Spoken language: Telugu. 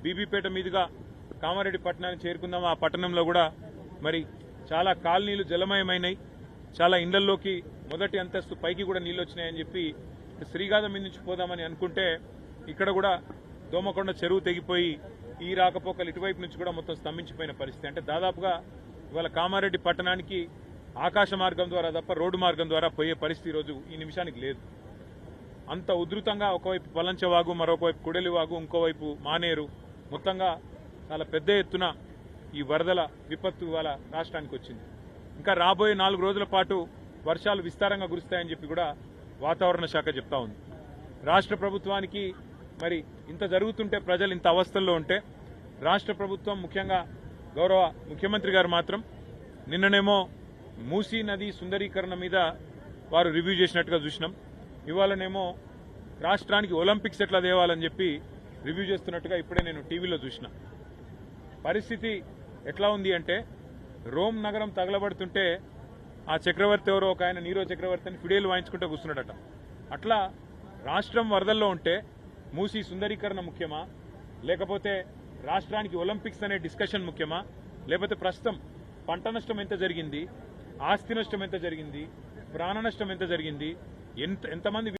బీబీపేట మీదుగా కామారెడ్డి పట్టణానికి చేరుకుందాం. ఆ పట్టణంలో కూడా మరి చాలా కాలనీలు జలమయమైనాయి. చాలా ఇండ్లలోకి మొదటి అంతస్తు పైకి కూడా నీళ్లు వచ్చినాయని చెప్పి శ్రీగాధం మీద నుంచి పోదామని అనుకుంటే ఇక్కడ కూడా దోమకొండ చెరువు తెగిపోయి ఈ రాకపోకలు ఇటువైపు నుంచి కూడా మొత్తం స్తంభించిపోయిన పరిస్థితి. అంటే దాదాపుగా ఇవాళ కామారెడ్డి పట్టణానికి ఆకాశ మార్గం ద్వారా తప్ప రోడ్డు మార్గం ద్వారా పోయే పరిస్థితి ఈరోజు ఈ నిమిషానికి లేదు. అంత ఉధృతంగా ఒకవైపు పలంచవాగు, మరొకవైపు కుడలివాగు, ఇంకోవైపు మానేరు, మొత్తంగా చాలా పెద్ద ఎత్తున ఈ వరదల విపత్తు ఇవాళ రాష్ట్రానికి వచ్చింది. ఇంకా రాబోయే 4 రోజుల పాటు వర్షాలు విస్తారంగా కురుస్తాయని చెప్పి కూడా వాతావరణ శాఖ చెప్తా ఉంది. రాష్ట్ర ప్రభుత్వానికి మరి ఇంత జరుగుతుంటే, ప్రజలు ఇంత అవస్థల్లో ఉంటే, రాష్ట్ర ప్రభుత్వం ముఖ్యంగా గౌరవ ముఖ్యమంత్రి గారు మాత్రం నిన్ననేమో మూసీ నది సుందరీకరణ మీద వారు రివ్యూ చేసినట్టుగా చూసినాం. ఇవాళనేమో రాష్ట్రానికి ఒలింపిక్స్ ఎట్లా తేవాలని చెప్పి రివ్యూ చేస్తున్నట్టుగా ఇప్పుడే నేను టీవీలో చూసిన. పరిస్థితి ఎట్లా ఉంది అంటే, రోమ్ నగరం తగలబడుతుంటే ఆ చక్రవర్తి ఎవరో ఒక ఆయన నీరో చక్రవర్తి అని ఫిడేలు వాయించుకుంటూ కూర్చున్నాడట. అట్లా రాష్ట్రం వరదల్లో ఉంటే మూసీ సుందరీకరణ ముఖ్యమా, లేకపోతే రాష్ట్రానికి ఒలింపిక్స్ అనే డిస్కషన్ ముఖ్యమా, లేకపోతే ప్రస్తుతం పంట నష్టం ఎంత జరిగింది, ఆస్తి నష్టం ఎంత జరిగింది, ప్రాణ నష్టం ఎంత జరిగింది, ఎంతమంది